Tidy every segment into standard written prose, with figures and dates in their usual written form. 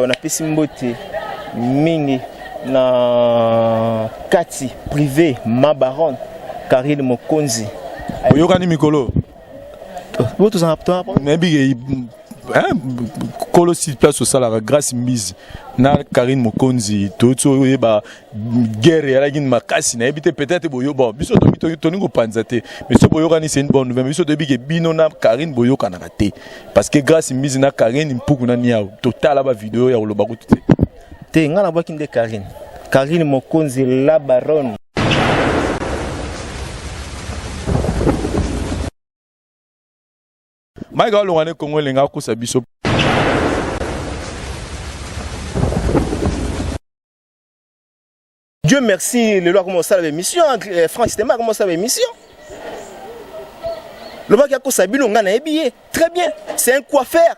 na pesi mbote mingi na kati privé Mabaron Karine Mokonzi oyokani mikolo boto za raptor nebi kolo si place au salaire grâce mise na Karine Mokonzi toto ba guerre ya la gine makasi na ebité peut-être boyo bon biso to ningo panzate mais so boyo kani c'est une bonne nouvelle biso de bige bino na Karine boyo kana raté parce que grâce mise na Karine mpuku na niao total ba vidéo ya loba kuté te ngana ba kinde Karine Mokonzi la baronne. Maïga Longane Congo Lenga Kosabiso. Dieu merci, le loi commence à l'émission, Franck Stéma commence à l'émission. Le loi qui a Kosabi, on a habillé. Très bien, c'est un coiffeur.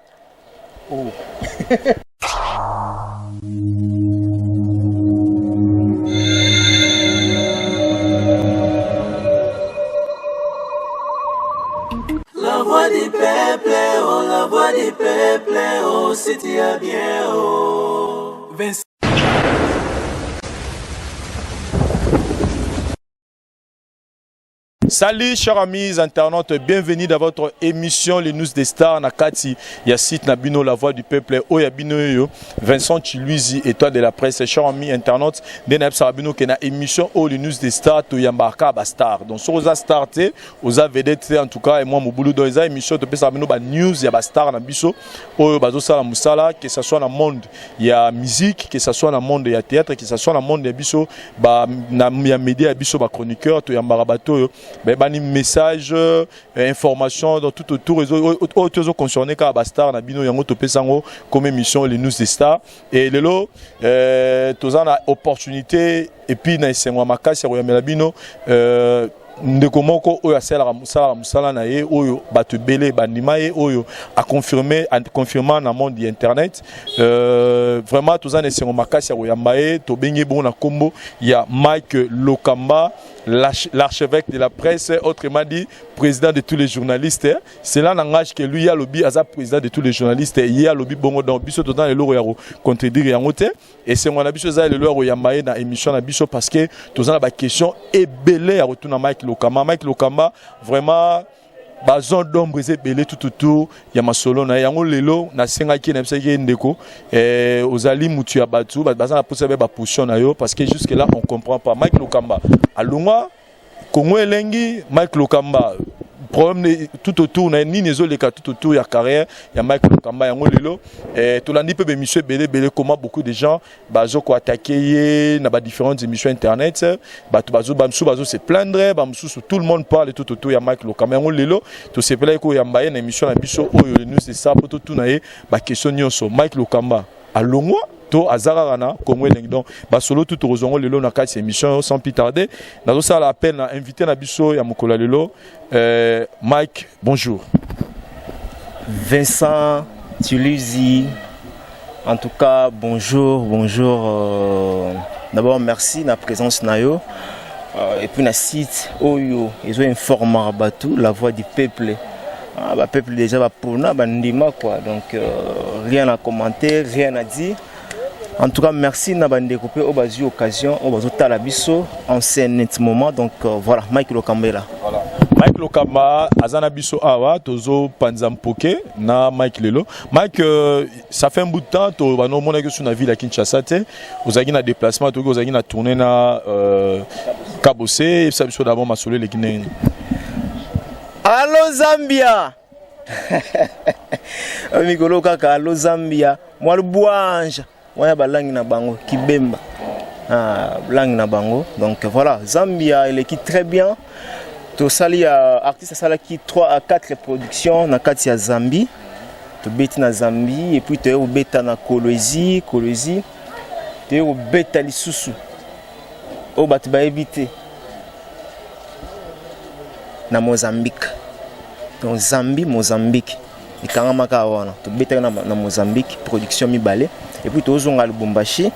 Oh. La voix du peuple, oh, la voix du peuple, oh, si tu as bien, oh. Salut chers amis internautes, bienvenue dans votre émission Les News des Stars. Nakati Yassit Nabino, la voix du peuple, Oyabino Vincent Chiluizi, étoile de la presse. Chers amis internautes, Deneb Sarabino qui est une émission Les News des Stars, Toyambarka Bastar. Donc sur aux starté, aux vedettes en tout cas, et moi mon boulot dans les émissions, de Sarabino news, il y a Bastar Nabiso, Oyo Bazo Sala Moussala, que ce soit dans le monde, il y a musique, que ce soit dans le monde, il y a théâtre, que ce soit dans le monde, il y a Biso, il y a média, Biso, chroniqueur, Toyambarabato. Bani message information dans tout autour les autres concernés car Bastar na bino yango topé sango comme émission Les News des Stars et lelo tous en a opportunité et puis na sengo makasi ya yamela bino ndeko moko oyo asala musala na ye oyo bato belé bandima ye oyo a confirmant na monde internet vraiment tous en sengo makasi ya yamba ye to bengi bon na kombo ya Mike Lokamba, l'archevêque de la presse, autrement dit président de tous les journalistes. C'est là n'engage que lui a lobby à président de tous les journalistes. Il y a lobby bongo dans biso tout dans le loro yaro contredire yangote et c'est mon abiso za le loro yambaye dans émission na biso parce que tous en la question est belé à retourner Mike Lokamba. Mike Lokamba vraiment bazon d'ombre c'est belé tout autour ya masolo na yango lelo na senga ki na pseke ndeko ozali mutu ya batu bazana poser ba position na yo parce que jusque là on comprend pas Mike Lokamba alungwa Congo elengi Mike Lokamba problème tout autour na ni nezo leka tout autour ya carrière ya Mike Lokamba yango lelo to landi pe émission belé comment beaucoup de gens bazo ko attaquer na ba différentes émissions internet bato bazo se plaindre bamsusu tout le monde parle tout autour ya Mike Lokamba yango lelo to se pela ko ya mbaye na émission na biso oyo Les News de ça poto tout na ye ba question nyonso Mike Lokamba alongwa to azarana Congo elengi donc ba solo tout rozongo lelo na kati émission sans plus tarder nazo ça la peine na invité na biso ya mukolo lelo Mike bonjour Vincent Chiluizi en tout cas bonjour d'abord merci na présence na yo et puis na site oyo ils ont informé batou la voix du peuple ba peuple déjà ba pona ba ndima quoi donc rien à commenter rien à dire. En tout cas, merci na bande coupé au basu occasion au basu talabiso en scène moment donc voilà Mike Lokamba là. Voilà. Mike Lokamba azana biso awa tozo panzampoke na Mike lelo. Mike ça fait un bout de temps to bano mona que sur na ville à Kinshasa te ozaki na déplacement to ozaki na tourner na Kabose ça biso d'abord masolo les Guinéens. Allo Zambia. Mikolo kaka allo Zambia. Moi le boange. Ouais, langue na bango Kibemba. Langue na bango. Donc voilà, Zambia il équipe très bien. To sali artiste sala qui 3 à 4 productions na kati ya Zambie. To beti na Zambie et puis to beta na Kolwezi, to beta lisusu. O batu ba éviter na Mozambique. Donc Zambie, Mozambique. Ikangamaka wana. To beta na Mozambique, production mibale. Et puis tous on a le Lubumbashi.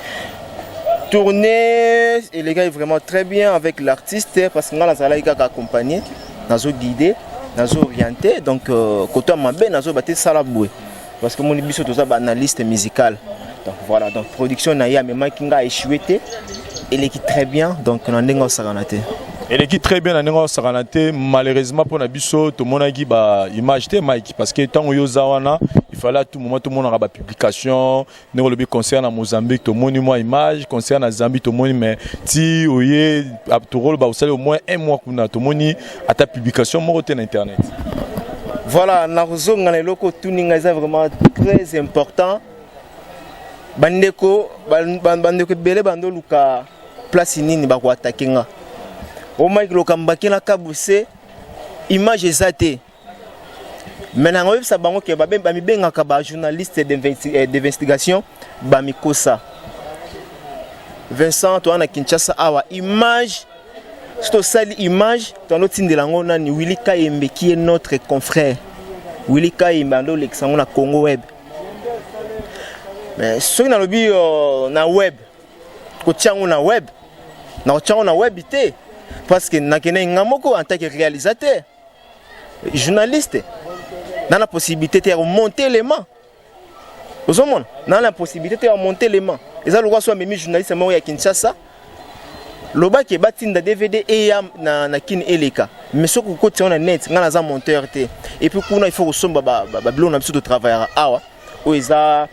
Tourner et les gars est vraiment très bien avec l'artiste parce que nous avons accompagné, nous avons guidé, nous avons orienté. Donc côté mabé nous avons battu salaboué parce que mon biso tous analyste musical. Donc voilà, donc production na ya mais makinga a échoué elle est très bien donc on a ndengo saranate. Elle est très bien dans le Saranate. Malheureusement pour Nabiso, tout le monde a dit bah image de Mike parce que tant que Zawana, il fallait à tout moment tout le monde a ba publication. Nous le concerne à Mozambique, tout le monde moi image, concerne à Zambie tout le monde mais si oye à tout rôle bah vous savez au moins un mois qu'on a tout le monde à ta publication moi sur internet. Voilà, naruzo ngale loko tuninga c'est vraiment très important. Bandeko bele bando luka place nini ba ko attaquer nga. Au moins que le Kambaki na kabuse image ezate. Maintenant on ça bango ke ba mi benga ka ba journaliste d'investigation ba mikosa. Vincent toi na Kinshasa awa image sto sali image dans l'autre ndelango na ni Willy Kayembe qui est notre confrère. Willy Kayembe ndo l'exango na Congo Web. Mais ceux na lobi na web ko tiango na web na tiango na web ité. Parce que nakene ngamoko en tant que réalisateur, journaliste, dans la possibilité de monter les mains. Vous savez, dans la possibilité de monter les mains. Et ça, le roi soit même journaliste à Kinshasa. Le bas qui est bâti dans DVD et na kin eleka. Mais ce que côté on a net, on a un monteur et puis il faut que sommes on a besoin de travailler à où ils a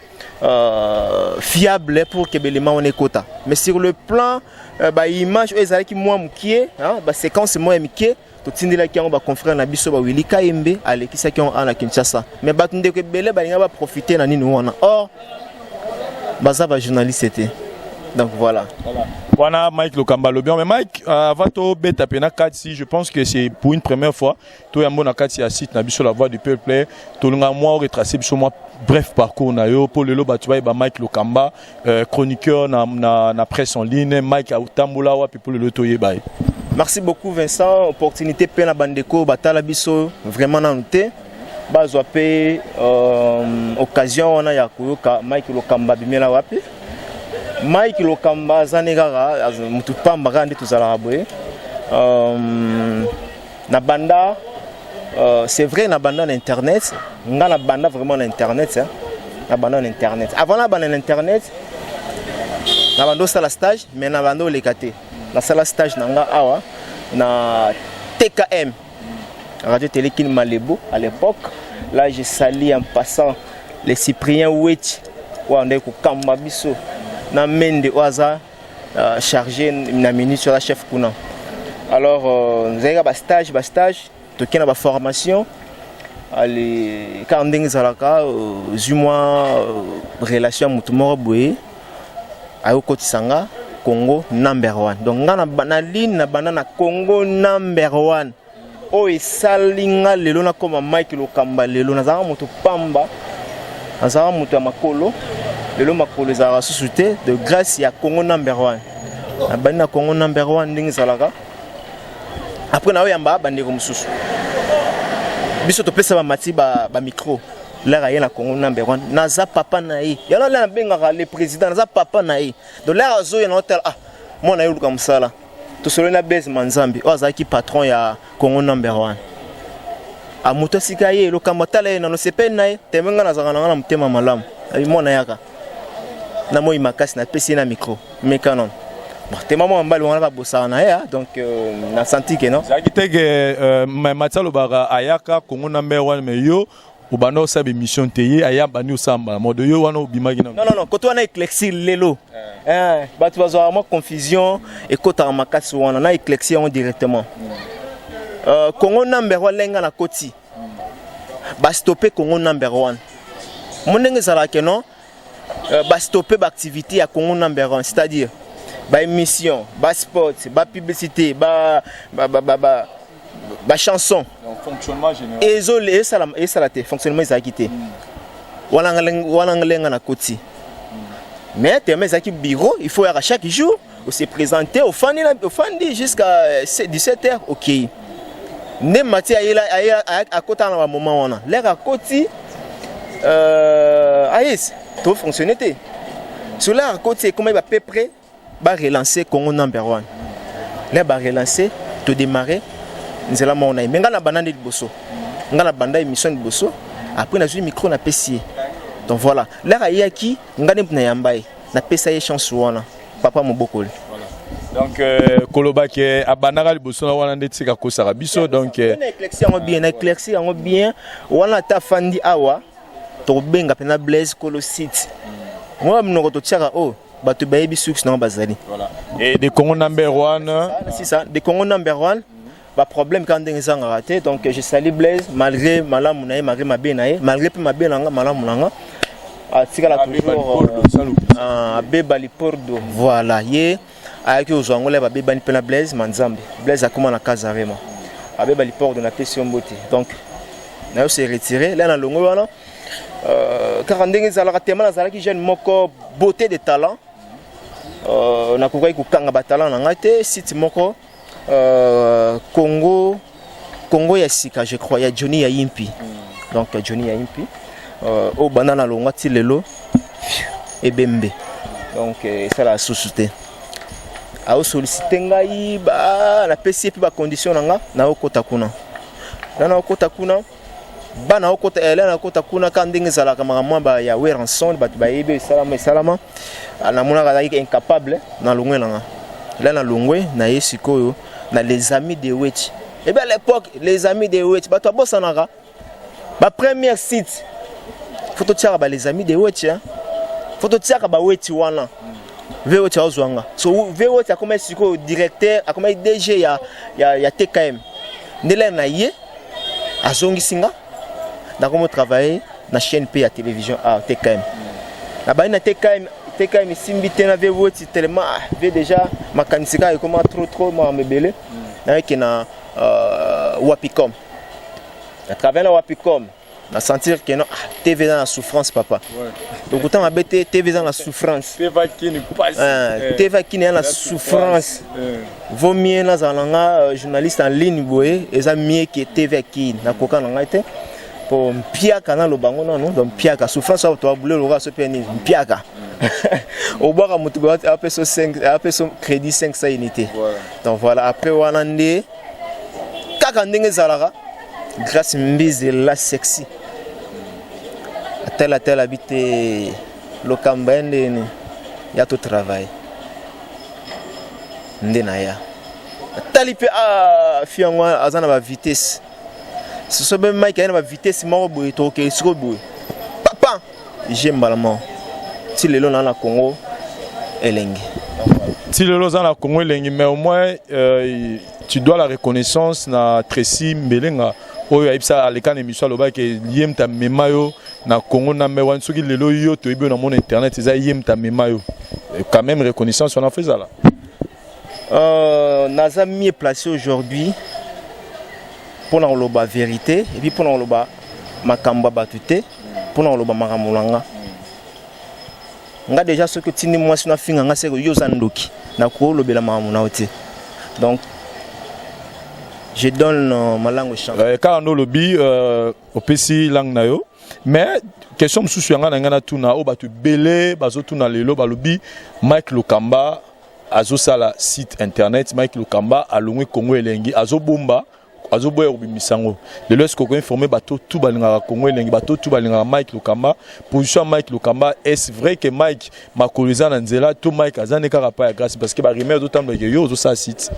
fiable pour que l'élément on écoute. Mais sur le plan image ils ont qui moi mkié séquence moi mkié to tindela ki on ba confrère na biso ba Willy Kayembe aleki sa ki on na Kinshasa mais batunde ko belé ba nga ba profiter na nini wana or baza ba journaliste était. Donc voilà. Voilà Mike Lokamba Lobion. Mais Mike, avant de bêta pena 4 je pense que c'est pour une première fois. Tout le monde a 4 site na biso la voix du peuple. Tout le monde moi retracé sur moi bref parcours na yo pour le lo batuba ba Mike Lokamba chroniqueur na presse en ligne Mike Autambula wa pour le lotoyer bay. Merci beaucoup Vincent, opportunité pena bandeko batala biso vraiment na noté. Bazwa pe occasion on a ya koyoka Mike Lokamba bimela wapi. Mike Lokamba zanegara mutu pamba kandi tuzala boye na banda c'est vrai na banda na internet nga na banda vraiment na internet hein na banda na internet avant na banda na internet na bando sala stage mais na bando lekate na sala stage na nga awa na TKM Radio Télékin Malebo à l'époque là j'ai sali en passant les Cyprien Wetch wa ndé ko kamba biso na mende oaza chargé na minute sur la chef kuna alors nous avons ba stage to kena ba formation ali ka ndenge zalaka zuma relation mutu moko boye ayo kotisanga Congo number 1 donc ngana na ligne na bana na Congo number 1 o isalinga lelo na koma Mike Lokamba lelo na zanga mutu pamba azanga mutu ya makolo lelo makolo za société de grâce ya Congo number 1 na bana Congo number 1 ndingi zalaka après na oyamba bandeko mususu biso to pesa ba mati ba micro là rien na Congo number 1 naza papa na ye yalo la benga le président naza papa na ye donc là azo ya na hotel moi na yuluka musala to solo na base manzambi oza ki patron ya Congo number 1 a moto sika ye lo kamotala na no sepe na ye temenga na zanga na mutema malamu abi mona yaka na moi makasi na pesi na micro mais canon te maman mbali wana ba bossa na ya donc na senti que non ça qui que matalo bara ayaka Congo number 1 mais yo ubano sa émission teye ayamba ni usamba modo yo wana ubimagi na non quand on a éclairci lelo ba tu vas avoir confusion et kota makasi wana na éclairci directement Congo number 1 lenga na koti ba stopper Congo number 1 monenge sala que non ba stopper ba activité à Congo number 1 c'est-à-dire ba émission ba sport ba publicité ba chanson donc fonctionnement général isolé ça la fonctionnement ça quitté wala ngalenga na koti mais te mais qui bureau il faut à chaque jour se présenter au fandi jusqu'à 17h OK ne mati à côté na moment wana l'air à côté AIS tout fonctionner té sur l'air à côté comment il va peu près ba relancer Congo number 1 là ba relancer to démarrer nzela mona menga na banane liboso nga na banda émission liboso après na zui micro na pesi Donc voilà. Là ayaki ngane na yambai na pesa ye chance wana papa mobokoli. Donc koloba ke abanara liboso na wana ndeti ka kosaka biso donc na éclairci yango bien wana ta fandi awa to benga pena Blaise Kolo site. Moi mnoko to tiaka oh bato bayebi succès na bazali. Voilà. Et de Congo number 1 c'est ça, de Congo number 1 pas problème quand on a raté donc je salue Blaise malgré malamu na malgré mabe na malgré pe mabe nanga malamu nanga atika la toujours Beba Lipordo voilà ye avec aux angolais Beba ni pena Blaise manzambe Blaise a comment na Kazarema Beba Lipordo na question beauté donc na se retiré là na longo wana car ndenge za la tellement na zala ki jeune moko beauté de talent na kokai ku kanga ba talent na ngate site moko Congo ya sika je crois ya Johnny ya Yimpi donc Johnny ya Yimpi au banana longa tilelo et bembe donc ça la société a sollicité ngai ba la PC puis ba condition na okota kuna na okota kuna bana okota ele na okota kuna ka ndenge zala kama mwamba ya weranson ba ebe salama na mona ka incapable na longwe nanga là na longwe na yesikoyo na les amis de Wetch. Et bien à l'époque, les amis de Wetch, bah toi boss anara. Bah premier site. Photo tiara bah les amis de Wetch hein. Photo tiara bah Wetch wana. VOT azwanga. So VOT a comme siko directeur, a comme DG ya TKM. Ndele na ye azongi singa. Na comme travailler na chaîne P à télévision à TKM. Na ba na TKM TKM simbité na VOT tellement déjà makanisika comment trop moi me belé avec na Wapicom à travers la Wapicom na sentir que non TV dans la souffrance papa donc autant ma bête TV dans la souffrance TV qui ne passe TV qui n'est la souffrance vaut mieux na zalanga journaliste en ligne boye et ça mieux que TV qui na koka na ngate pour piaka na lobango non donc piaka souffrance au to boulot le so peni piaka au boire à moto après son 5 après son crédit 500 unités donc voilà après wanande kaka ndenge zalara grâce mbize la sexy tel habité le Cambende ya tout travail ndenaya talipe a fiangwa azana ba vitesse ce sont même Mike a ba vitesse mo boy to ke siko boy papa j'aime balement si le long dans la Congo elengi si le long dans la Congo elengi mais au moins tu dois la reconnaissance na Tracy Mbelenga oyo aipsa aleka na émission loba ke yem ta memayo na Congo na mewan soki lelo yo to ibe na mon internet eza yem ta memayo quand même reconnaissance on a fait ça là naza mieux placé aujourd'hui pour na loba vérité et puis pour na loba makamba batute pour na loba makamulanga nga déjà ce que tini moi sina finga nga seko yo zandoki na ko lobela makamuna ote donc je donne ma langue au chant. Car on lobby au PC langue na yo mais question mususu yanga na ngana tuna o batu belé bazo tuna lelo ba lobby Mike Lokamba azo sala site internet Mike Lokamba alongwe Congo elengi azo bomba azo boya obimisango lelo est-ce qu'on informé bato tout balinga Congo elengi bato tout balinga Mike Lokamba position Mike Lokamba est-ce vrai que Mike makoliza na nzela to Mike azane kaka pa ya grâce parce que ba remer d'autant que yo zo sa site.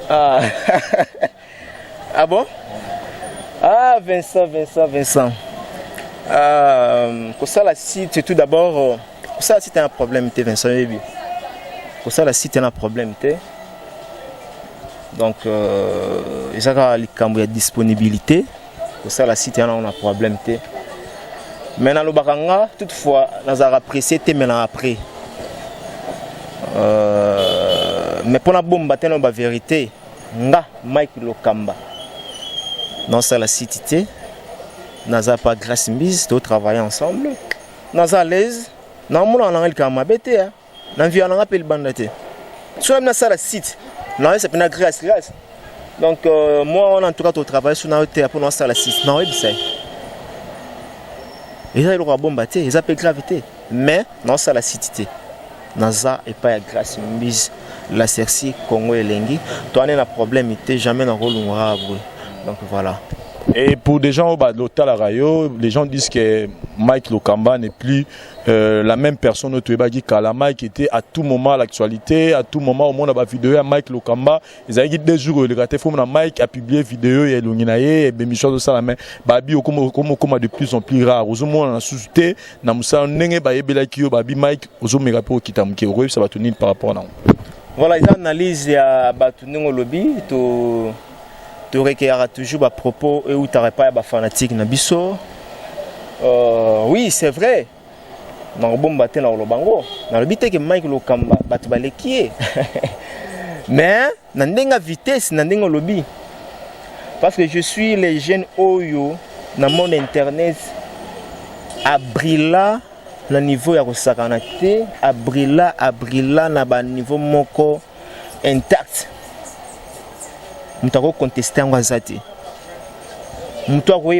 Ah. Ah bon? Ah Vincent. Pour ça la site tout d'abord pour ça la site a un problème Vincent Ebi. Pour ça la site a un problème donc il y a disponibilité pour ça la site a un problème maintenant le bakanga toutefois nous avons apprécié maintenant après mais pour la bombe battre la vérité nga Mike Lokamba non ça la cité naza pas grâce mise de travailler ensemble naza à l'aise na mona na ngalika mabete na vie na appel bandate soit na ça la site non c'est pas grâce donc moi on en tout cas au travail sur na hôtel pour nous ça la site non oui ça et ça il aura bombe battre ils appellent gravité mais non ça la cité naza et pas grâce mise la Cerci Congo elengi toi on a un problème jamais dans rolungara donc voilà Et pour des gens au bas de l'hôtel à Rayo, les gens disent que Mike Lokamba n'est plus la même personne au Tuébagi qu'Ala. Mike était à tout moment à l'actualité, à tout moment au monde à la vidéo à Mike Lokamba. Ils avaient dit 2 jours, le gars Mike a publié vidéo et l'Unginaye et Bémichon de Salamé. Babi au comme de plus en plus rare. Aux hommes on a suscité, na Moussa Nenge Baye Belakio, Babi Mike, aux hommes mégapo qui t'aiment qui ça va tenir par rapport à nous. Voilà, ils analysent à Batouning au lobby, tu recueilleras toujours à propos et où tu n'aurais pas de fanatique Nabiso. Oui, c'est vrai. Dans le bon bâtiment dans le bango, dans le but que Mike Lokamba batubale qui est. Mais n'andenga vitesse n'andenga lobby. Parce que je suis les jeunes Oyo dans mon internet à brilla le niveau ya kosakanate à brilla na ba niveau moko intact. Mutako contester ngazati. Mutako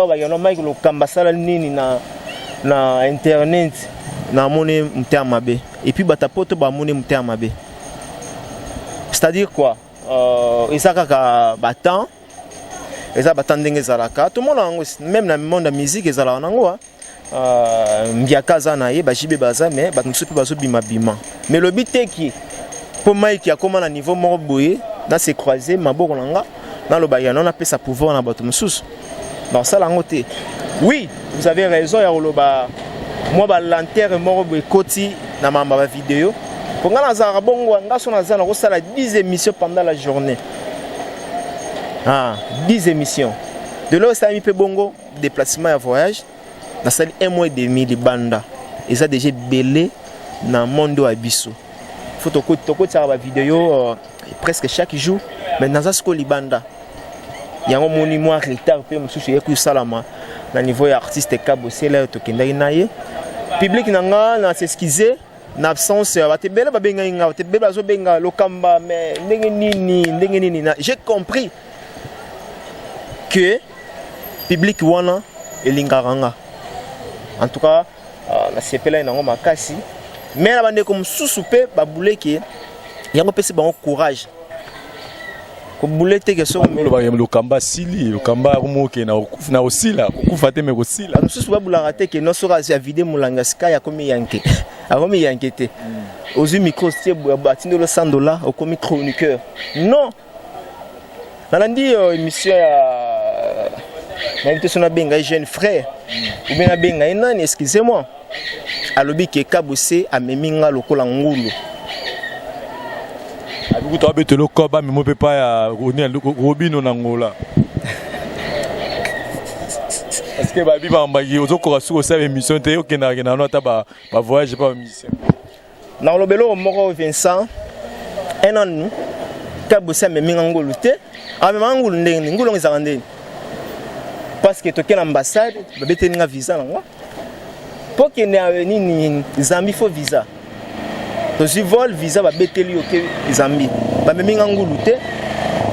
ba Mike Lokamba sala nini na internet na mone mtea mabe et puis batapoto ba mone mtea mabe. C'est-à-dire quoi isaka ka batan eza batandenge zalaka tout le monde même dans le monde de la musique ezala nango mbiaka za na ye ba jibe baza mais ba musupi bazo bima bima mais le but qui pour Mike ya koma na niveau moko boye na se croiser maboko nanga na lo ba ya na pesa pouvoir na bato mususu dans ça la ngote. Oui, vous avez raison, Yaroloba. Moi, je lanterne suis koti na ma vidéo. Pour nga nazara bongo ngaso nazana ko sala 10 émissions pendant la journée. 10 émissions. De là ça mi pe bongo déplacement et voyage. Na sali 1 mois et demi de banda. Et ça déjà belé na monde abisso. Faut to ko vidéo presque chaque jour mais dans ça libanda. Yango moni moi retard pe mususu yeku salama. Na niveau artiste Kabo c'est là to kenda inaye public nanga na s'excuser na absence batebela babenga inga batebela zo benga Lokamba mais ndenge nini j'ai compris que public wana elingaranga en tout cas na sepela nango makasi mais na bande comme susupe babuleke yango pese bango courage ko bulete ke so Lokamba sili Lokamba rumoke na osila kufate me osila susu babula rate ke no sora ya vide mulanga ska ya komi yanke akomi yankete ozu micro tie batindo le $100 au komi chroniqueur non nalandi émission ya na invitation na benga jeune frère ou bien na benga nani excusez-moi alobi ke kabose ameminga lokola ngulu. Vous avez été le combat, mais je ne peux pas Robino Nangola. Parce que Babi Bambagi, aux autres sur cette émission, tu es un voyage, pas une mission. Dans le bélo, Moro Vincent, un an, nous, Kaboussa, mais Mingangolo, parce que tu es l'ambassade, tu as un visa. Pour qu'il y ait un Zambie, il faut visa. Donc si vol visa va beteli ok Zambie ba meminga ngulute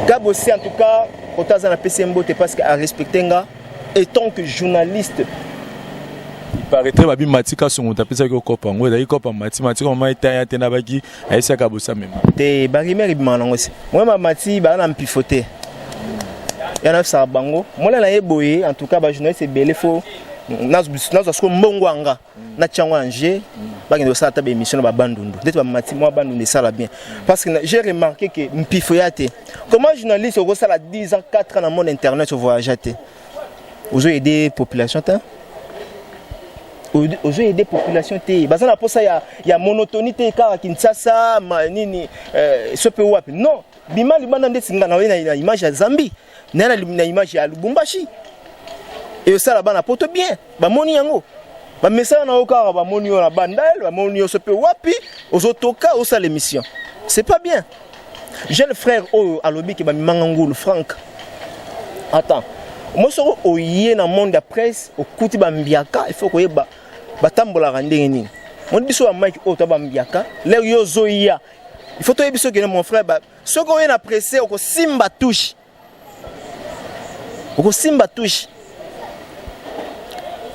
Kabossi en tout cas kotaza na PCMBO parce que à respecter nga et tant que journaliste il paraîtrait babi matika son tapisa ko kopa ngo da ikopa matika on maita ya tena baki aisa Kabossi même te barimer ibimana ngosi moi ma mati ba na mpifoter ya na sa bango moi na yeboye en tout cas ba journaliste belé fo nazo sko mbongo anga na tchangwa anje bagendo ça ta émission ba bandundu d'être ba mati moi bandundu ça la bien parce que j'ai remarqué que mpifoyate comment journaliste au ça la 10 ans 4 ans dans mon internet au voyageate aux aider population ta aux aider population te bazana na posa ya monotonité car Kinshasa nini ce peut wapi non bima libanda ndesinga na image ya Zambie na image ya Lubumbashi. Et ça là-bas, n'importe bien. Bah moni yango. Bah mais ça na oka bah moni na bandal, bah moni se peut wapi, aux autocars ou ça l'émission. C'est pas bien. Jeune frère au alobi qui bah mangangulu Franck. Attends. Moi so oyé na monde de presse au kuti ba mbiaka, il faut que ba tambola randenge ni. Mon biso a Mike o to ba mbiaka, l'air yo zoya. Il faut to biso que mon frère ba so ko na pressé au simba touche. Au simba touche.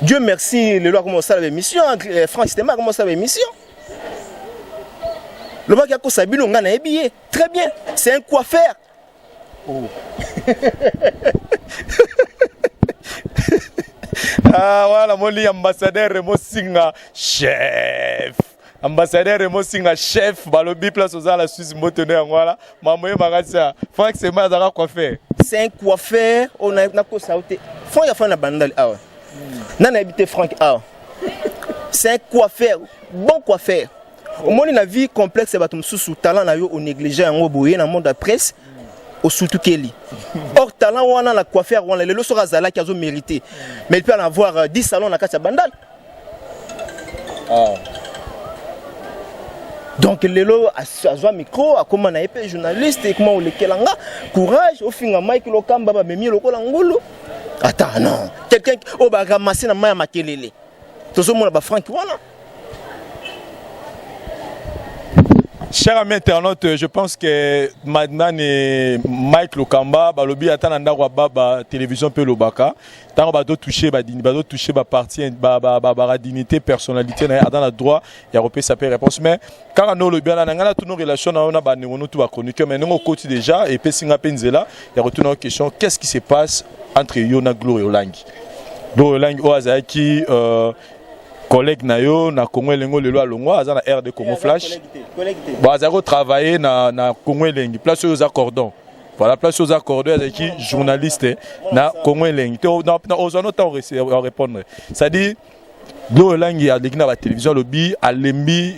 Dieu merci, le loi commence à l'émission, Franck Stéma commence à l'émission. Le mec qui a commencé à l'émission, très bien, c'est un coiffeur. Oh. Ah voilà, mon ambassadeur Remo Singa, chef. Ambassadeur Remo Singa, chef. Balobi place aux la Suisse motonné voilà. Mamoye magasia. Franck c'est mal à quoi faire. C'est un coiffeur, on a na ko sauté. Franck a fait na bandal ah. Nan habité Franck ah. C'est un coiffeur, bon coiffeur. Au moins na vie complexe ba tum sous talent na yo au négligé en boye na monde de presse. Au surtout Kelly. Or, talent, on a la coiffeur, on a le sera Zala qui a mérité. Mais il peut en avoir 10 salons dans la bandal. Donc, le lot a un micro, a comment on a été journaliste, et comment on le kelanga, courage, au fin de Mike Lokamba, mais mieux le kolangolo. Attends, non. Quelqu'un qui va ramasser la main à Makelele. Tout ce monde a Franck, voilà. Chers amis internautes, je pense que maintenant Mike Lokamba, balobi atana wa télévision pe lobaka, tant ba do toucher ba partie ba dignité personnalité na dans la droit ya repé ça peut réponse mais quand on le bien na ngala tout nos relations na ba ngono tout ba chronique mais non côté déjà et pe singa penzela ya retourner aux questions qu'est-ce qui se passe entre Yona Glory Olangi. Glory Olangi Oazaki collègue nayo na Congo Lengo le loi longwa aza na RD Congo Flash ba zaro travailler na Congo Lengi place aux accordons voilà place aux accordons avec qui journaliste na Congo Lengi na ozano temps répondre ça dit Glory Olangi a na la télévision lobby alembi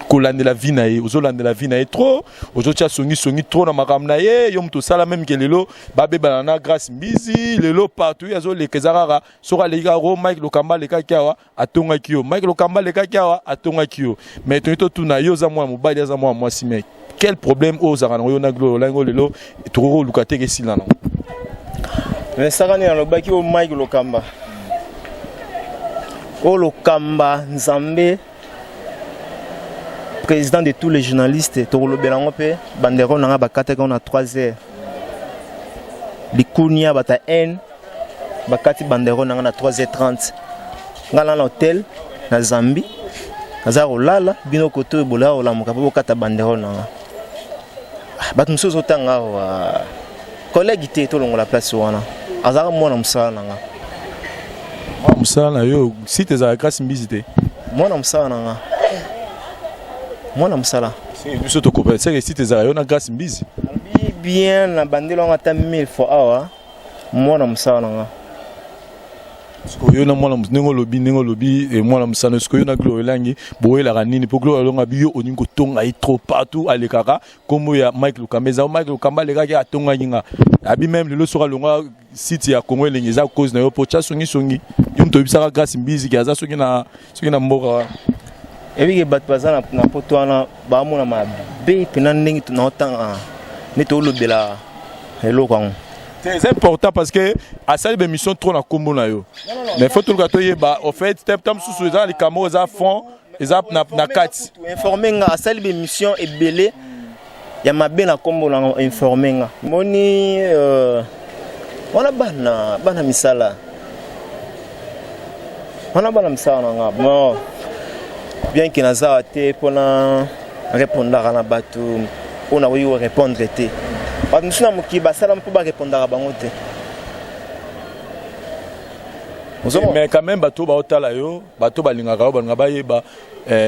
kolande la vie nae ozolande la vie nae trop ozotia songi trop na makam nae yo mto sala même que lelo babe banana grâce mbizi lelo partout yazo le kezarara sora le garo Mike Lokamba le kakiawa atonga kio Mike Lokamba le kakiawa atonga kio mais to tuna yo za moi mobile za moi si mec quel problème ozara yo na Glory Olangi lelo toro lukate ke silana mais ça na lobaki o Mike Lokamba o Lokamba Nzambe président de tous les journalistes, Toro Belangope, Banderon n'a pas quatre on a 3 heures. Likunia bata N, Bakati Banderon n'a 3h30. Ngala l'hôtel, na Zambie, Azaro Lala, Bino Koto Bola ou la Mokapo Kata Banderon n'a. Bat nous sommes autant collègue était tout long la place où on a. Azaro moi on m'sa n'a. Moi m'sa n'a yo si tes grâce visité. Moi on m'sa n'a. Moi na msala c'est du soto copain c'est que si tes ayo na grâce mbizi bien na bandelo ngata 1000 fois awa moi na msala nga sko yo na moi na ningo lobi et moi na msala sko yo na Glory Olangi boye la ranini pour Glory Olangi biyo oningo tonga i trop partout à lekaka comme ya Mike Lokamba Mike Lokamba le gars atonga yinga abi même le sera longa site ya Congo Lengi za cause na yo pocha songi yo mto bisaka grâce mbizi ki aza soki na mboka et puis bat bazana na poto wana ba mona ma be pena ndingi na otanga neto lobela hello kwang c'est important parce que à cette émission trop na kombo na yo mais faut tout le gâteau yeba au fait tam sous les cameras à fond les ap na kati informer nga à cette émission est belé ya mabe na kombo na informer nga moni wana bana misala nga bon bien que naza te pour répondre à la bateau on a eu répondre te parce que nous sommes qui basala pour répondre à bangote mais quand même bateau ba otala yo bateau balingaka ba yeba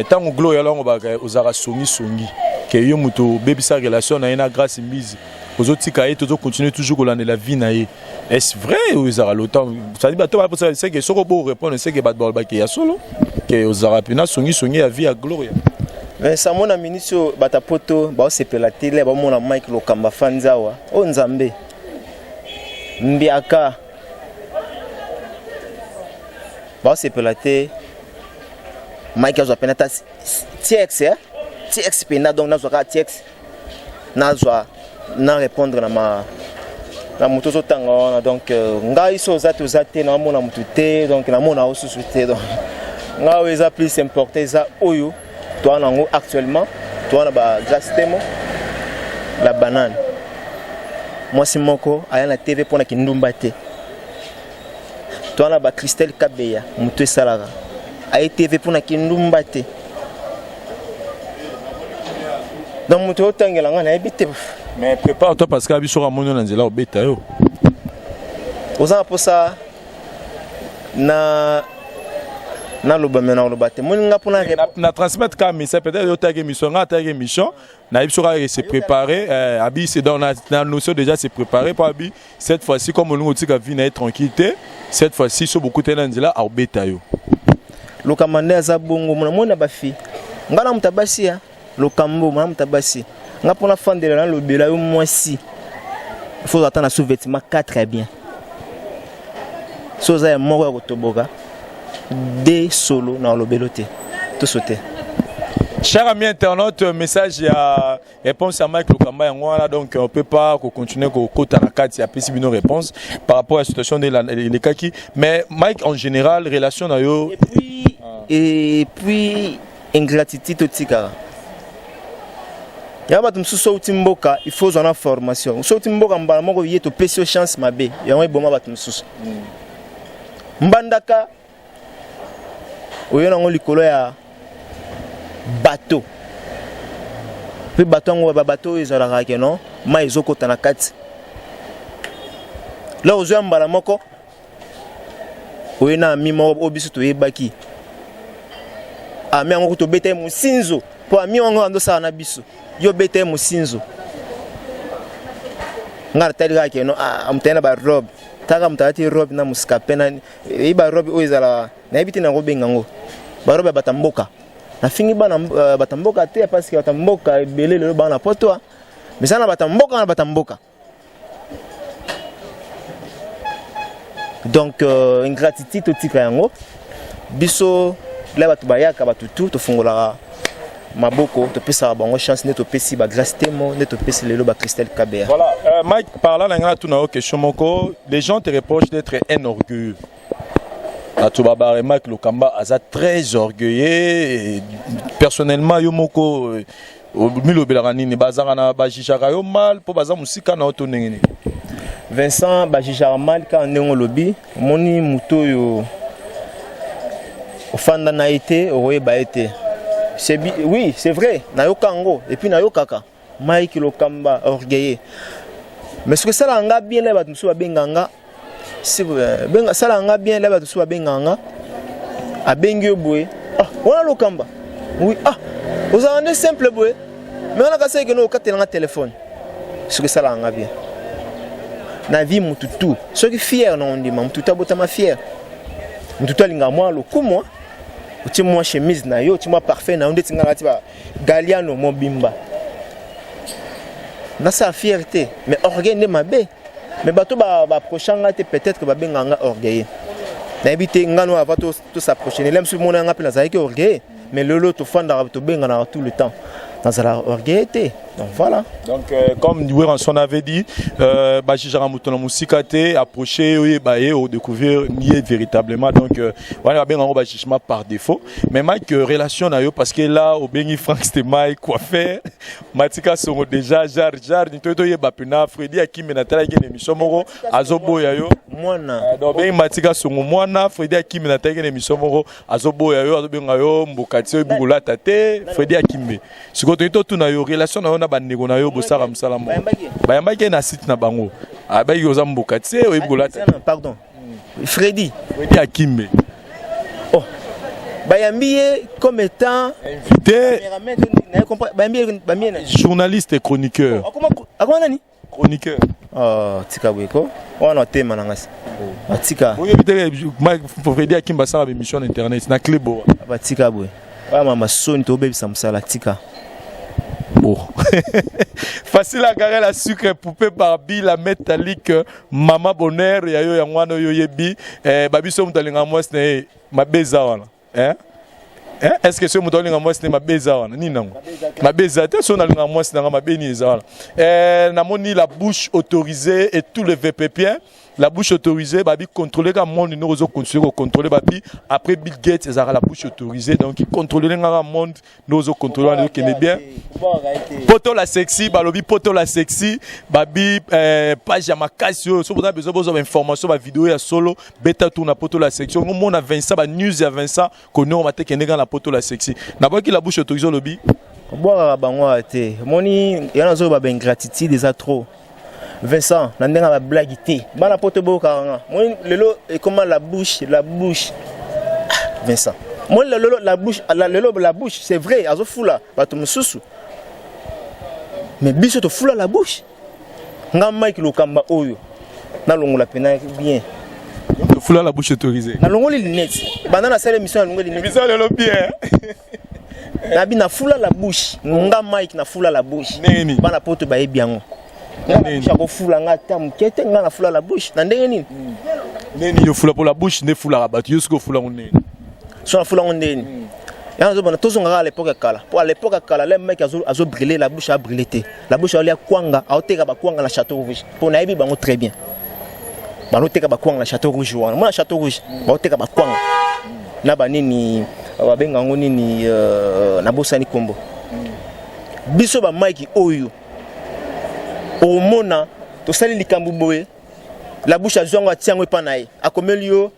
tango Glory Olangi ba ozara songi que yo muto bebisa relation na ina grâce mbizi ozotika et toujours continuer toujours kolande la vie na ye est-ce vrai ou ozara longtemps ça dit bateau ba c'est que soko bo répondre c'est que bateau ba ya solo que ozara pina songi ya vie à Glory mais ça mon ministre batapoto ba sepela tele ba mona Mike Lokamba fanzawa o Nzambe mbiaka ba sepela te Mike azo penata TX pena donc nazo ka TX nazo na répondre na moto zo tanga donc ngai so zate na mona moto te donc na mona osusu te donc nga weza plus importé za oyo toi nango actuellement toi na ba grâce temo la banane moi si moko aya na TV pona kindumba te toi na ba Christelle Kabeya moto esalaka aya TV pona kindumba te donc moto otangela nga na ebite mais prépare-toi parce que abiso ramoni na nzela obeta yo oza pour ça na loba mena loba te moni nga pona na transmettre ka message peut-être yo tag émission nga tag émission na il sera se préparer abi c'est dans la notion déjà se préparer pour abi cette fois-ci comme on dit ka vie na tranquillité cette fois-ci so beaucoup tenandila au beta yo lokamande za bongo mona ba fi nga na mutabasi ya lokambo mona mutabasi nga pona fandela na lobela yo mwasi il faut attendre sous vêtement 4 très bien soza ya moko ya kotoboka des solo dans le beloté tout sauté. Chers amis internautes, message à réponse à Mike Lokamba donc on peut pas continuer à côté la carte, il y a plus de réponse par rapport à la situation de les kaki mais Mike en général relation na yo et puis ingratitude tika. Ya batum so timboka il faut en formation. So timboka mbala moko yeto pesi chance mabe. Ya ngwe boma batum susu. Mbandaka oyo nango likolo ya bateau pe bateau ngo ba bateau ezalaka ke non ma ezokota na kati la ozo mbala moko oyo na mima obiso to yebaki ami ngo to bete musinzo po ami ngo ando sa na biso yo bete musinzo ngara tali ke non amtena ba robe taka mtati robe na muskape na iba robe oyo ezala na ebiti na robenga ngo barobe batamboka na fingi bana batamboka te parce que batamboka ebele le bana poto mais ça na batamboka donc ingratitude tika yango biso la batu bayaka batutu to fungola maboko to pesa bango chance ne to pesi ba grâce temo ne to pesi lelo ba Christelle Kabea. Voilà Mike parlant na ngana tuna question moko les gens te reprochent d'être un orgueilleux. Atubaba Mike Lokamba aza très orgueilleux personnellement yo moko milo belarani ni bazanga na bajishaka yo mal po baza musika na oto ndengeni Vincent bajishaka mal ka ndenge lobi moni muto yo ofanda na été oyeba été oui c'est vrai na yo kango et puis na yo kaka Mike Lokamba orgueilleux mais ce que ça langa bien là batu so benganga si benga sala nga bien là batu so benganga abengi boye on a Lokamba oui vous avez un simple boye mais on a cassé que nous katela téléphone ce que ça langa bien na vie mututu ce qui fier non dit mututu abotama fier mututu alinga moi lokumo uti moi chemise na yo uti moi parfait na onde tinga ngati ba Galiano mobimba na sa fierté mais orgueil ne mabe mais bato ba prochanga te peut-être que ba benganga orgueil na ebité ngano ava to s'approcher ne lem sur mon nga pela zaiki orgueil mais lolo to fanda to bengana tout le temps dans la orgueil. Donc voilà. Donc comme Weranson avait dit, Bajijara Moutona Moussikate approché au découvrir nier véritablement. Donc voilà bien en Bajishma par défaut. Mais Mike relation à eux parce que là au Bengi Frank c'était Mike quoi faire. Matika sont déjà jar ni toto ye bapena Freddy Akim Natala qui émission moro azobo yayo. Mwana. Donc Bengi Matika sont mwana Freddy Akim Natala qui émission moro azobo yayo azobenga yo mbokati bugula tate Freddy Akim. Sikoto to na yo relation na yo bandeko na yo bosara msala mo bayambaki na site na bango abayi oza mboka tse oyebgola pardon Freddy Akimbe bayambiye comme étant invité journaliste et chroniqueur nani chroniqueur tika bweko wana tema na ngasi tika boye bitele Freddy Akimba sala émission internet na Clebo tika bwe wa mama soni to bebisa msala tika. Facile à garer la sucre poupée Barbie la métallique Mama Bonheur yayo ya ngwana yo yebi babi so mutalinga mwesne mabeza wana est-ce que ce mutalinga mwesne mabeza wana ni nango mabeza te so nalinga mwesne nga mabeni ezala namoni la bouche autorisée et tout le VPP la bouche autorisée babi contrôler ka monde nous ozo continuer contrôler babi après Bill Gates ezara la bouche autorisée donc il contrôler nga monde nous ozo contrôler nous connaît bien poto la sexy balobi poto la sexy babi page ya makasi so vous avez besoin d'informations ba vidéo ya solo beta tourna poto la sexy on mona Vincent ba news ya Vincent connaît on mate kenega la poto la sexy na ba ki la bouche autorisée lobi boire bango ate moni yana zo ba ingratitude eza trop Vincent na ndenga ba blague té bana poto boka moi lelo et comment la bouche Vincent moi lelo la bouche c'est vrai azo fula bato mususu mais biso to fula la bouche nga Mike Lokamba oyo na longola pena bien to fula la bouche autorisée na longoli lunette bana na sale mission na longoli lunette biso lelo bien na bina fula la bouche nga Mike na fula la bouche nini bana poto ba ebiango nga fula nga tamu kete nga na fula la bouche na ndenge nini nini yo fula pour la bouche ne fula rabat yo sko fula nini so na fula ndeni ya zo bana tozonga à l'époque kala pour à l'époque kala les mecs azo brûler la bouche a brûler té la bouche ali kwanga a oteka ba kwanga na château rouge pour na yebi bango très bien ba oteka ba kwanga na château rouge wana moi na château rouge ba oteka ba kwanga na ba nini ba benga ngo nini na bosani kombo biso ba Mike oyo au mona to sali likambu boye la bouche azonga tiango pa nae akomelio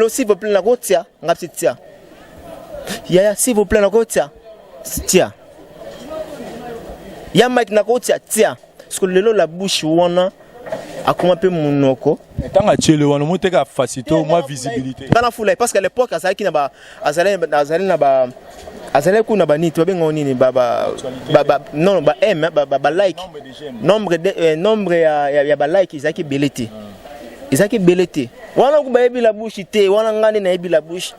s'il vous plaît na kotia ngapsi tia ya s'il vous plaît na kotia tia ya Mike na kotia tia parce que lelo la bouche wana akoma pe munoko tanga chele wana moteka facilité moi visibilité bana fula parce qu'à l'époque azalaki na ba azalaki kuna ba nit babenga nini non ba m ba like nombre ya ba like izaki belete wana ku ba yebi la bouche te wana ngani na yebi la bouche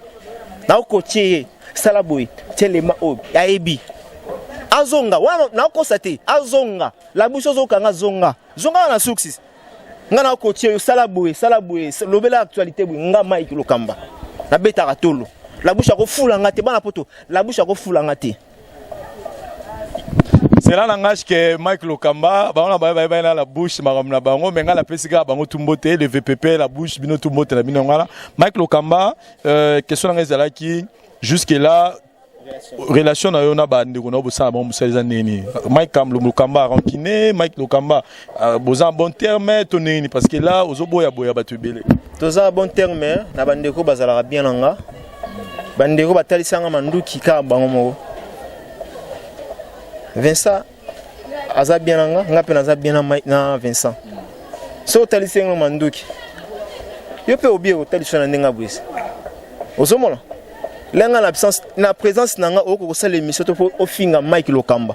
na ko tie sala boy telema o ya yebi azonga wana na ko sate azonga la bouche ozokanga zonga na success ngana ko tie sala boy lobela actualité boy nga Mike Lokamba na beta katolo la bouche ko fula ngate bana poto la bouche ko fula ngate c'est là langage que Mike Lokamba ba on ba na la bouche maramna bango menga la pesika bango tumbote le VPP la bouche bino tumbote la bino ngala Mike Lokamba question nga ezala ki jusque là relation na yo na ba ndeko na bosala bon musaliza nini Mike Lokamba rancune Mike Lokamba boza bon terme to nini parce que là ozoboya boya batu belé toza bon terme na bandeko bazala bien nga bandeko batalisanga manduki ka bango moko Vincent aza bien nga pe naza bien na Vincent so talisenga manduki yo pe obie ko talisana ndenga bwese ozomona lenga na présence nanga oko sala émission to au finga Mike Lokamba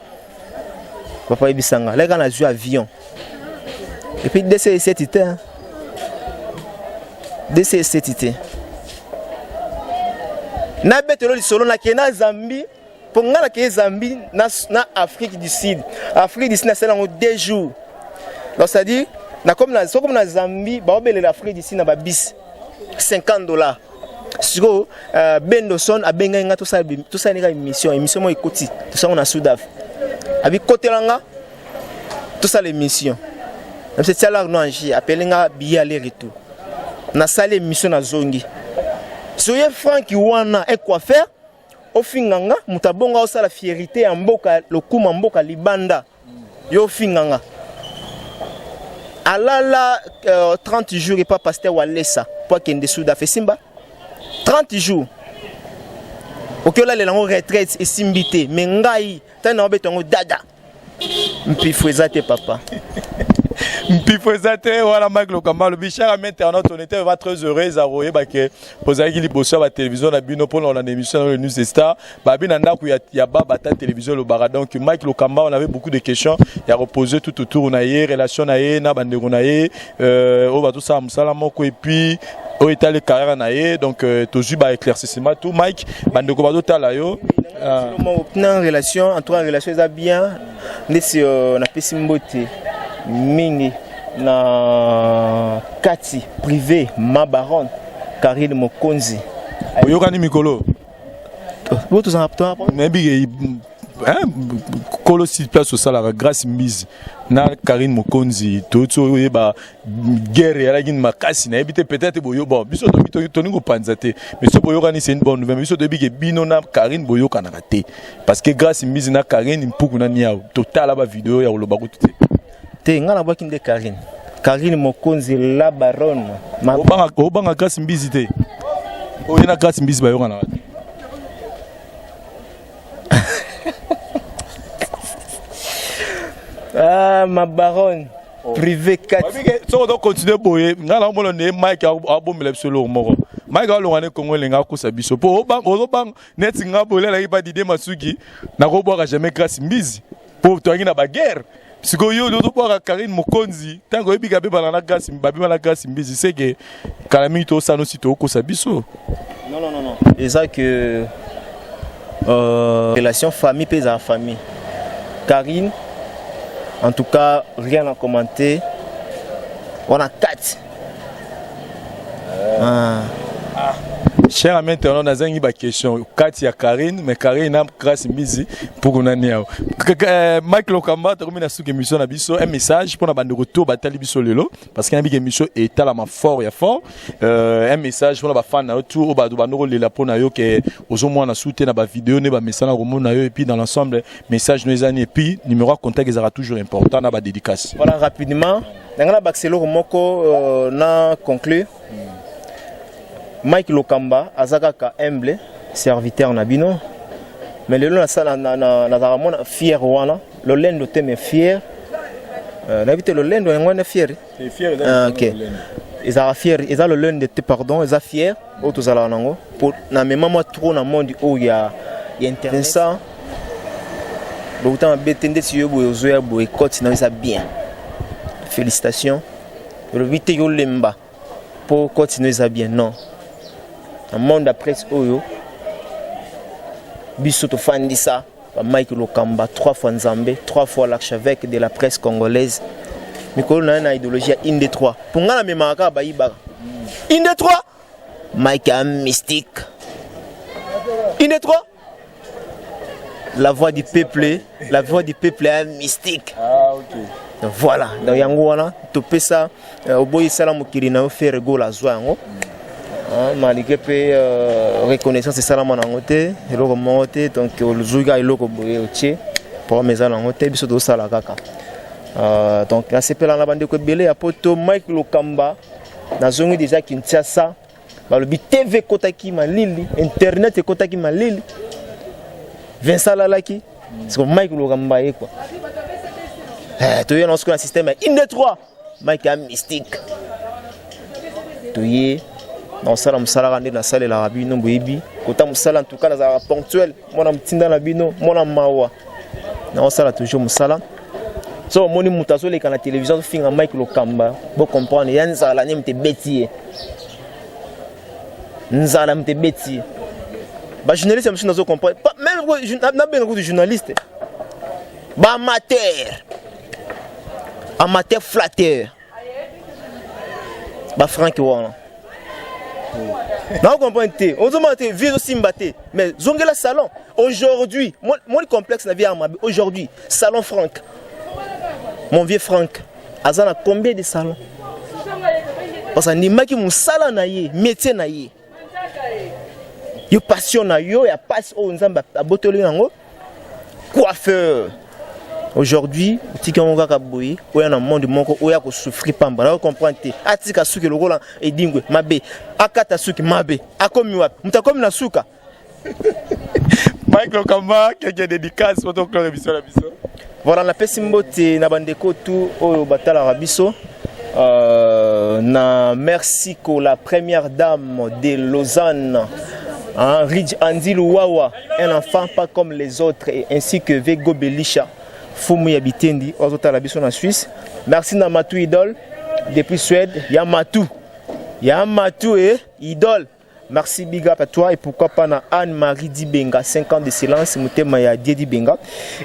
papa ebisanga lenga na jouer avion et puis DC7 était na betelo li solo na kena Zambie pour ngala ke Zambie na Afrique du Sud na sala en 2 jours donc ça dit na comme na Zambie ba obele l'Afrique du Sud na ba bis $50 siko Bendoson abenga nga to sala ni émission mo ikoti to sala na Soudaf abi kotelanga to sala émission même c'est ça là non angi appelenga billet aller retour na sala émission na zongi soye Frank wana et quoi faire au finganga mutabonga au sala fierté en mboka lokuma mboka libanda yo finganga alala 30 jours et pas pasteur walesa pour kende souda fait simba 30 jours OK là les lango retraite et simbité mais ngai tana betongo dada mpi fwezate papa Mpifozate voilà Mike Lokamba le bichara internet on était vraiment très heureux à royer ba que posaki liboso ba télévision na bino pour la émission le News des Stars ba bina ndako ya baba ta télévision le bara donc Mike Lokamba on avait beaucoup de questions il a reposé tout autour na yé relation na yé na bandeko na yé o ba tout ça musala moko et puis o étalé carrière na yé donc tozu ba éclaircissement tout Mike bandeko ba tala yo na relation en tout cas relation ça bien nesi na pesimbote mingi na kati privé Mabaron Karine Mokonzi oyokani mikolo boto za raptor mebi kolo si place au salaire grâce mise na Karine Mokonzi toto ba guerre ya lagin makasi na ebité peut-être boyo bon biso to ningo panzate mais so boyokani c'est une bonne nouvelle biso de bige bino na Karine boyokana raté parce que grâce mise na Karine mpuku na niao total ba vidéo ya loba ko tout te ngana baki nde Karine Mokonzi la baronne obanga grâce mbizi te oyena grâce mbizi bayonga na ma baronne privé 4. Si on doit continuer boyer, on a un Mike a bon solo moro. Mike a l'ongane Congo lenga ko sabiso. Po bang net singa bolé la iba dide masugi na ko boire jamais grâce mbizi. Po to ngina ba guerre. Siko yo do boire Karine Mokonzi, tango ebiga be bana grâce mbabi bana grâce mbizi c'est que kalami to sano sito ko sabiso. Non. Et ça que relation famille pèse à famille. Karine, en tout cas, rien à commenter. On a 4. Cher ami internaute, on a une question. Katia Karine, mais Karine a grâce mbizi pour qu'on ait. Mike Lokamba, tu as mis une émission un message pour la bande de retour batali biso lelo parce qu'il y a une émission est tellement fort et fort. Un message pour la fan na tout au bas de bandoro lela pour na yo que aux moins na soutien na ba vidéo ne ba message na romo na yo et puis dans l'ensemble message nos années et puis numéro de contact sera toujours important na ba dédicace. Voilà rapidement. Nangala Baxelo Romoko na conclu. Mike Lokamba azakaka humble serviteur na bino mais le na sala na ramona fier wana le lendo teme fier na vite le lendo ngwana fier OK ils fier ils le lendo te pardon ils fier auto zala nango pour na même moi trop na monde où il y a internet ça autant betende si yo boyo zoya boy coach na ça bien félicitations le vite yo lemba pour continuer ça bien non. Un monde de presse oyo bisoto fandisa Mike Lokamba 3 fois Nzambe 3 fois l'archevêque de la presse congolaise mikolo na na idéologie in des 3 pour ngana memaka ba iba in des 3 Mike a mystique in des 3 la voix du peuple est mystique. OK. Voilà dans yango wana to pesa oboyi sala mokiri na faire go la zwa yango. Malgré reconnaissance c'est ça la manangote eloko mongote donc oluzuga eloko boye otie pour mes alangote biso do sala kaka donc la sepela na bande ko belé ya poto Mike Lokamba na zongi déjà Kinshasa balobi TV kotaki malili internet kotaki malili Vincent Lalaki c'est comme Mike Lokamba e quoi to y a dans ce système in de 3 Mike a mystique to y dans salam salagande na salle la rabino boyebi kota musala en tout cas na ponctuel mona mtinda na bino mona mawa na sala toujours musala so moni mutaso le kana télévision finga Mike Lokamba bo comprendre yanza la nemte betier nzala mte betier ba journaliste monsieur nazo comprendre même na ben de journaliste ba amateur flatteur ba Frank wana. Non, comprends te. On demande vie aussi mbaté. Mais zongela salon aujourd'hui, mon complexe na vie armabé aujourd'hui, salon Franck. Mon vieux Franck, azana combien de salons? Parce que ni maki mon salon na yé, métier na yé. Yo passion na yo, ya passe au nzamba abotoli nango. Coiffeur. Aujourd'hui, tika monga ka boyi, oya na monde moko oya ko souffrir pamba. Na comprendre te. Atika suki lokola edingwe mabe. Akata suki mabe. Akomi wapi? Mutakomi na suka. Mike Lokamba, quelques dédicaces pour ton club émission la biso. Voilà la pesimbote na bandeko tout oyo batala rabiso. Na merci ko la première dame de Lausanne. Ridge Andil Wawa, un enfant pas comme les autres, ainsi que Vego Belisha. Fumu Yabitendi, Ozota la Bisson en Suisse. Merci Namatou Idol, depuis Suède, Yamatou et Idol. Merci big up à toi et pourquoi pas na Anne-Marie Dibenga, 5 ans de silence, Moutema ya Diedi Benga.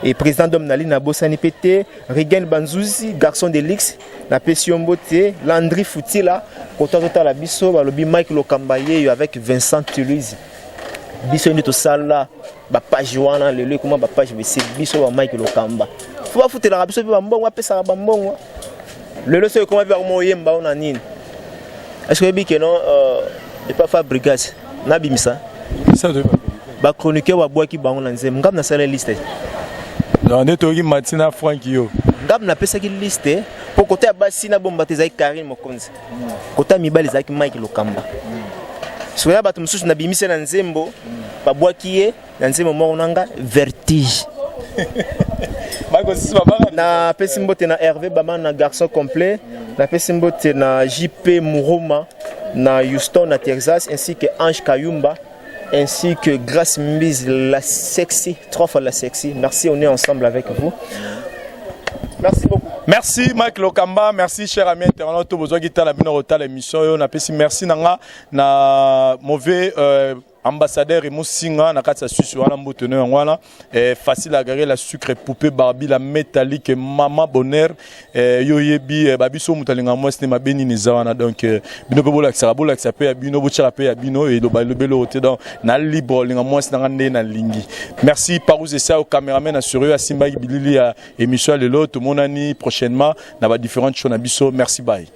Et président d'Omnali na Bossani Pété, Regen Banzouzi, garçon de l'X, la Pession Boté, Landry Foutila, Kotazota la Bisso, Balobi Mike Lokambaye avec Vincent Toulouse. Biso ni to sala ba page wana lelo comment ba page be c'est biso ba Mike Lokamba faut pas foutre la biso ba mbongo apesa ba mbongo lelo c'est comment ba moyemba ona nini est-ce que biki non et pas faire brigade na bimisa ça de ba chroniqueur wa boaki ba ona nzem ngam na sala liste non netoki Martina Frank yo ngam na pesa ki liste pour côté ba sina bomba te zai Karine Mokonzi côté mibali zaki Mike Lokamba soya bato mususu na bimisa na nzembo babwaki ye na nzembo mo nanga vertige Na Pesimbote na Hervé Bama na garçon complet. Na Pesimbote na JP Mouroma na Houston na Texas ainsi que Ange Kayumba ainsi que Grace Mise la sexy, 3 fois la sexy. Merci, on est ensemble avec vous. Merci beaucoup. Merci Mike Lokamba, merci cher ami internaute to besoin guitar la bino rota l'émission yo na pesi merci nanga na mauvais ambassadeur et Moussinga na katsa Suisse wana mbotene wana facile à garer la sucre poupée Barbie la métallique Mama Bonheur yo yebi babiso mutalinga moi ce ma beni nizawana donc bino bola xarabo xa pe bino bocha pe bino et lo belo hote dans na libre linga moi ce ngande na lingi. Merci Parouze ça au caméraman assuré à Simba Bilili à émission lelo tout mon année prochainement na ba différentes choses na biso merci bye.